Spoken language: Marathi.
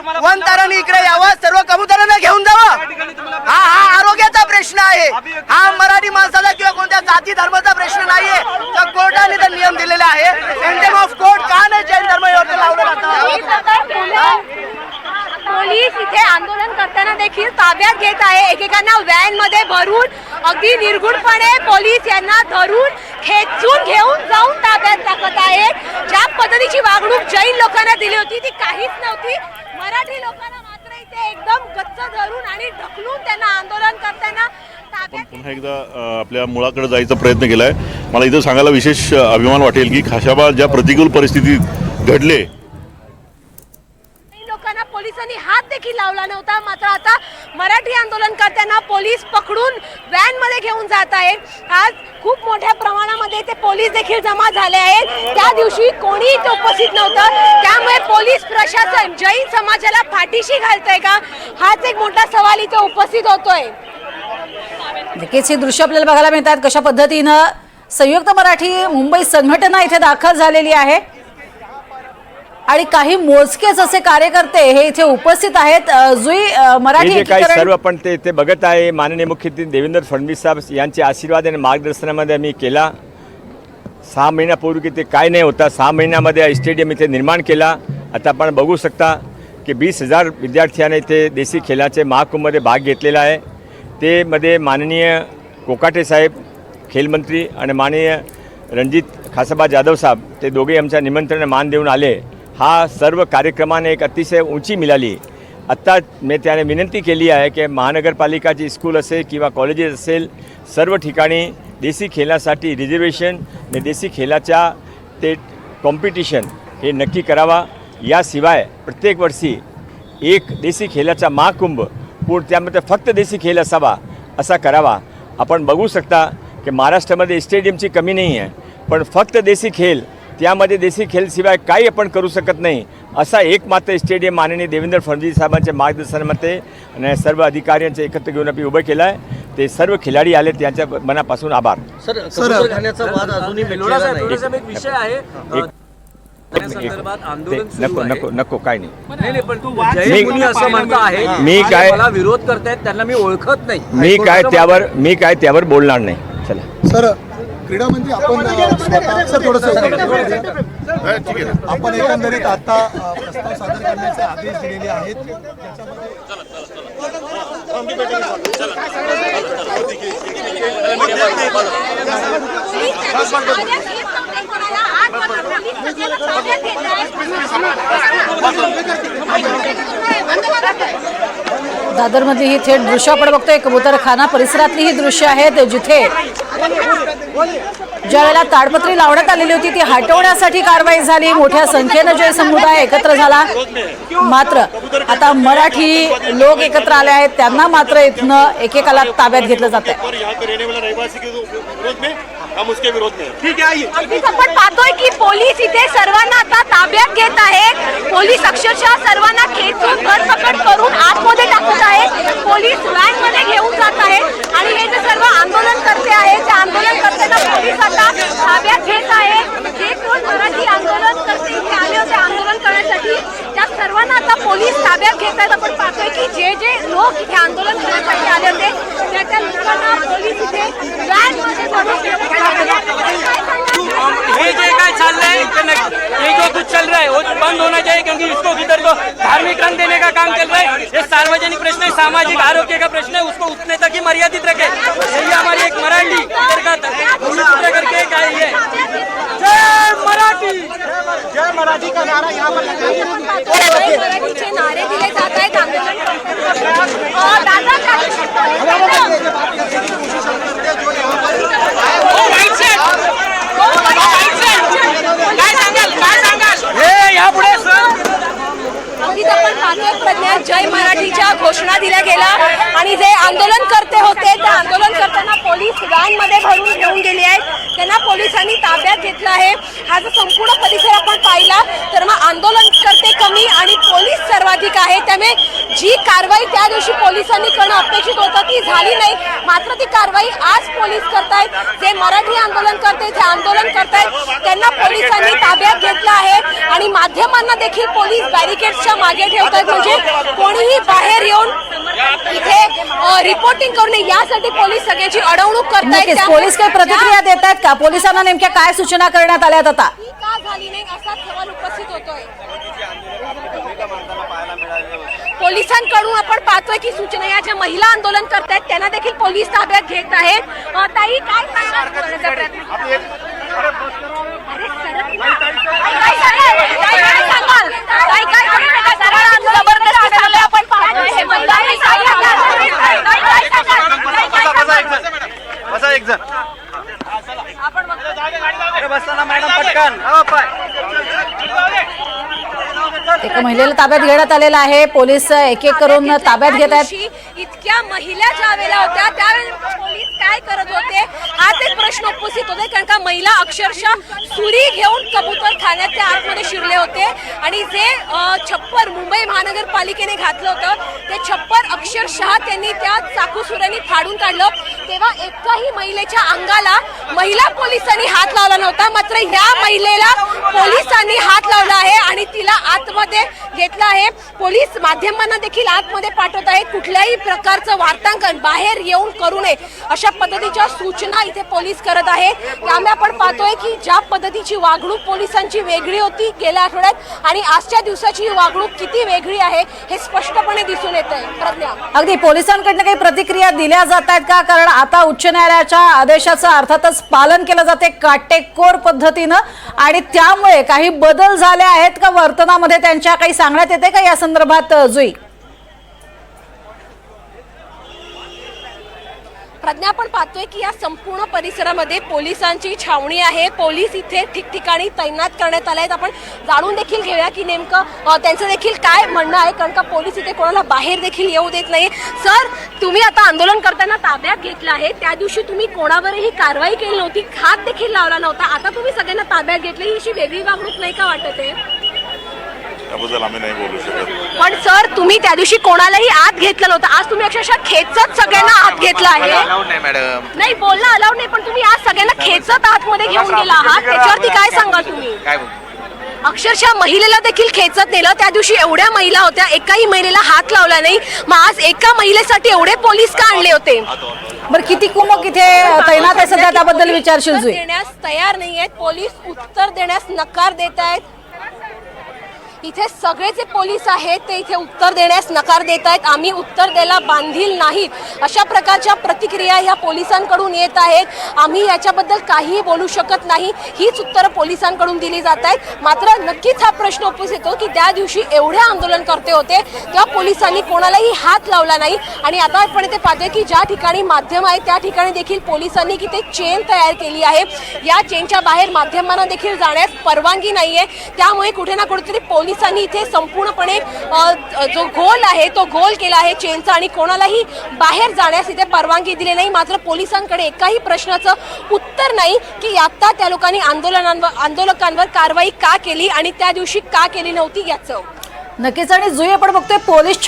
वनतारांनी इकडे यावं, सर्व कबुतरांना घेऊन जावं। हा आरोग्याचा प्रश्न आहे, हा मराठी माणसाचा किंवा कोणत्या जाती धर्माचा प्रश्न नाहीये। तर कोर्टाने तर नियम दिलेले आहे, सेंटेम ऑफ कोर्ट का नाही जैन धर्म यावरती लावलं जातं? पोलीस इथे आंदोलन करताना देखील ताब्यात घेत आहे। एकेकांना व्हॅन मध्ये भरून अगदी निर्गुणपणे पोलीस यांना धरून खेचून घेऊन जाऊन ताब्यात टाकत आहेत। ज्या पद्धतीची वागणूक जैन लोकांना दिली होती ती काहीच नव्हती। मराठी लोकांना मात्र इथे एकदम गच्च धरून आणि ढकलून त्यांना आंदोलन करताना पुन्हा एकदा आपल्या मुळाकडे जायचा प्रयत्न केलाय। मला इथं सांगायला विशेष अभिमान वाटेल की खाशाबा ज्या प्रतिकूल परिस्थितीत घडले, लोकांना पोलिसांनी हात देखील लावला नव्हता, मात्र आता मराठी आंदोलन करताना पोलीस पकडून व्हॅन मध्ये घेऊन जात आहेत। आज खूप मोठ्या प्रमाणामध्ये ते पोलीस देखील जमा झाले आहेत। त्या दिवशी कोणीच उपस्थित नव्हतं, त्यामुळे पोलीस प्रशासन जैन समाजाला पाठीशी घालतंय का, हाच एक मोठा सवाल इथे उपस्थित होतोय। नक्कीच ही दृश्य आपल्याला बघायला मिळतात कशा पद्धतीनं संयुक्त मराठी मुंबई संघटना इथे दाखल झालेली आहे आणि काही मोजकेच असे कार्यकर्ते हे इथे उपस्थित आहेत। जुई मराठी सर्व आपण ते इथे बघत आहे। माननीय मुख्यमंत्री देवेंद्र फडणवीस साहेब यांचे आशीर्वाद आणि मार्गदर्शनामध्ये आम्ही केला। 6 महिन्यापूर्वी ते काय नाही होता, 6 महिन्यामध्ये स्टेडियम इथे निर्माण केला। आता आपण बघू शकता की 20,000 विद्यार्थ्यांनी इथे देशी खेळाचे महाकुंभमध्ये भाग घेतलेला आहे। ते मध्ये माननीय कोकाटे साहेब खेलमंत्री आणि माननीय रणजित खासाबा जाधव साहेब ते दोघे आमच्या निमंत्रण मान देऊन आले। हा सर्व कार्यक्रमाने एक अतिशय उंची मिळाली। आत्ता मी त्याने विनंती केली आहे की महानगरपालिकाची स्कूल असेल किंवा कॉलेजेस असेल सर्व ठिकाणी देशी खेळासाठी रिझर्वेशन आणि देशी खेळाच्या ते कॉम्पिटिशन हे नक्की करावा। याशिवाय प्रत्येक वर्षी एक देशी खेळाचा महाकुंभ पूर्ण त्यामध्ये फक्त देशी खेळ असावा असा करावा। आपण बघू शकता की महाराष्ट्रामध्ये स्टेडियमची कमी नाही आहे, पण फक्त देशी खेळ त्यामध्ये देशी खेळशिवाय काही आपण करू शकत नाही असा एकमात्र स्टेडियम माननीय देवेंद्र फडणवीस साहेबांच्या मार्गदर्शनामध्ये आणि सर्व अधिकाऱ्यांचे एकत्र घेऊन आम्ही उभं केलं आहे। ते सर्व खिलाडी आले त्यांच्या मनापासून आभार। नको काय नाही, मी काय विरोध करतायत त्यांना मी ओळखत नाही, मी काय त्यावर बोलणार नाही। चला सर, क्रीडा मंत्री आपण सर थोडंसं आपण एकंदरीत आता प्रस्ताव सादर करण्याचे आदेश दिलेले आहेत। दादरमधली ही थेट दृश्य आपण बघतोय। कबूतरखाना परिसरातली ही दृश्य आहेत जिथे ज्यावेळेला ताडपत्री लावण्यात आलेली होती ती हटवण्यासाठी कारवाई झाली। मोठ्या संख्येनं जय समुदाय एकत्र झाला, मात्र आता मराठी लोक एकत्र आले आहेत, त्यांना मात्र इथनं एकेकाला ताब्यात घेतलं जात आहे। आपण पाहतोय की पोलीस इथे सर्वांना आता ताब्यात घेत आहेत। पोलीस अक्षरशः सर्वांना खेचून धरपकड करून आतमध्ये टाकत आहेत। पोलीस व्हॅन मध्ये घेऊन जात आहेत आणि हे जे सर्व आंदोलन करते आहेत त्या आंदोलन करताना पोलीस आता ताब्यात घेत आहेत। जे कोण मराठी आंदोलन करते इथे आले होते आंदोलन करण्यासाठी त्या सर्वांना आता पोलीस ताब्यात घेत आहेत। आपण पाहतोय की जे जे लोक इथे आंदोलन करण्यासाठी आले होते त्या लोकांना पोलीस इथे व्हॅन मध्ये भरून ये क्या चल रहा है, ये जो कुछ चल रहा है वो बंद होना चाहिए, क्योंकि इसको इधर को धार्मिक रंग देने का काम चल रहा है। ये सार्वजनिक प्रश्न है, सामाजिक आरोग्य का प्रश्न है, उसको उतने तक ही मर्यादित रखे। यही हमारी एक मराठी करके काय है जय मराठी, जय मराठी का नारा यहाँ पर मराठीचे नारे दिले जात आहेत आंदोलन प्रज्ञा जय मराठीच्या घोषणा दिल्या गेल्या आणि जे आंदोलन करते होते त्या आंदोलन करताना पोलीस व्हॅन मध्ये भरून घेऊन गेले आहेत, त्यांना पोलिसांनी ताब्यात घेतलं आहे। हा जो संपूर्ण परिसर आपण पाहिला तर मग आंदोलन करते कमी आणि पोलीस सर्वाधिक आहे, त्यामुळे जी कारवाई त्या दिवशी पोलिसांनी करणं अपेक्षित होतं ती झाली नाही, मात्र ती कारवाई आज पोलीस करतायत. जे मराठी आंदोलन करते ते आंदोलन करतायत त्यांना पोलिसांनी ताब्यात घेतलं आहे आणि माध्यमांना देखील पोलीस बॅरिकेड्सच्या मागे ठेवतात. म्हणजे कोणीही बाहेर येऊन इथे रिपोर्टिंग करू नये यासाठी पोलीस सगळ्याची अडवणूक करतायत. नक्कीच पोलीस काही प्रतिक्रिया देत आहेत का? पोलिसांना नेमक्या काय सूचना करण्यात आल्यात आता? ही का झाली नाही असा सवाल उपस्थित होतोय. पोलिसांकडून आपण पाहतोय की सूचना या ज्या महिला आंदोलन करतायत त्यांना देखील पोलीस ताब्यात घेत आहेत. ताई काय सांगाल? एका महिलेला ताब्यात घेण्यात आलेलं आहे. पोलीस एक एक करून ताब्यात घेत आहेत. इतक्या महिला ज्या वेळेला होत्या त्यावेळेला पोलीस काय करत होते हाच एक प्रश्न उपस्थित होते. कारण का महिला अक्षरशः सुरी घेऊन कबूतर ठाण्याच्या आतमध्ये शिरले होते आणि जे छप्पर मुंबई महानगरपालिकेने घातलं होतं ते छप्पर अक्षरशः त्यांनी त्या चाकूसुऱ्यांनी फाडून काढलं. तेव्हा एकाही महिलेच्या अंगाला महिला पोलिसांनी हात लावला नव्हता, मात्र या महिलेला पोलिसांनी हात लावला आहे आणि तिला आतमध्ये घेतलं आहे. पोलीस माध्यमांना देखील आतमध्ये पाठवत आहेत. कुठल्याही प्रकारचं वार्तांकन बाहेर येऊन करू नये अशा पद्धतीच्या सूचना इथे पोलीस करत आहेत. त्यामुळे आपण पाहतोय की ज्या पद्धतीची वागणूक पोलिसांची वेगळी होती गेल्या आठवड्यात आणि आजच्या दिवसाची वागणूक किती वेगळी आहे हे स्पष्टपणे दिसून येत आहे. प्रज्ञा, अगदी पोलिसांकडनं काही प्रतिक्रिया दिल्या जात आहेत का? कारण आता उच्च न्यायालयाच्या आदेशाचं अर्थातच पालन केलं जाते काटेकोर पद्धतीनं आणि त्यामुळे काही बदल झाले आहेत का वर्तनामध्ये त्यांच्या? काही सांगण्यात येते का या संदर्भात जुई? प्रज्ञा, आपण पाहतोय की या संपूर्ण परिसरामध्ये पोलिसांची छावणी आहे. पोलीस इथे ठिकठिकाणी तैनात करण्यात आले आहेत. आपण जाणून देखील घेऊया की नेमकं त्यांचं देखील काय म्हणणं आहे, कारण का पोलीस इथे कोणाला बाहेर देखील येऊ देत नाही. सर, तुम्ही आता आंदोलन करताना ताब्यात घेतलं आहे, त्या दिवशी तुम्ही कोणावरही कारवाई केली नव्हती, हात देखील लावला नव्हता, आता तुम्ही सगळ्यांना ताब्यात घेतलं, ही अशी वेगळी वागणूक नाही का वाटत आहे? त्याबद्दल आम्ही नाही बोलू शकत. पण सर, तुम्ही त्या दिवशी कोणालाही आत घेतलं नव्हतं, आज तुम्ही अक्षरशः खेचत सगळ्यांना आत घेतलं आहे. नाही, बोलणं अलाउड नाही, पण तुम्ही आज सगळ्यांना खेचत आतमध्ये घेऊन गेला आहात, त्याच्यावरती काय सांगा तुम्ही? अक्षरशः महिलेला देखील खेचत नेलं. त्या दिवशी एवढ्या महिला होत्या, एकाही महिलेला हात लावला नाही, मग आज एका महिलेसाठी एवढे पोलीस का आणले होते? बरं, किती कुमक इथे तैनात आहे सध्या त्याबद्दल विचारशील जुई? देण्यास तयार नाही आहेत पोलीस, उत्तर देण्यास नकार देत आहेत. इथे सगळे जे पोलीस आहेत ते इथे उत्तर देण्यास नकार देत आहेत. आम्ही उत्तर द्यायला बांधील नाहीत अशा प्रकारच्या प्रतिक्रिया या पोलिसांकडून येत आहेत. आम्ही याच्याबद्दल काहीही बोलू शकत नाही, हीच उत्तरं पोलिसांकडून दिली जात आहेत. मात्र नक्कीच हा प्रश्न उपस्थित होतो की त्या दिवशी एवढे आंदोलनकर्ते होते तेव्हा पोलिसांनी कोणालाही हात लावला नाही आणि आता आपण इथे पाहतोय की ज्या ठिकाणी माध्यम आहे त्या ठिकाणी देखील पोलिसांनी किती चेन तयार केली आहे. या चेनच्या बाहेर माध्यमांना देखील जाण्यास परवानगी नाहीये. त्यामुळे कुठे ना कुठेतरी पोलिसांनी इथे संपूर्णपणे जो गोल आहे तो गोल केला आहे चेनचा आणि कोणालाही बाहेर जाण्यास इथे परवानगी दिली नाही. मात्र पोलिसांकडे एकाही प्रश्नाचं उत्तर नाही की आता त्या लोकांनी आंदोलकांवर कारवाई का केली आणि त्या दिवशी का केली नव्हती याचं. नक्कीच. आणि जुई, आपण बघतोय पोलीस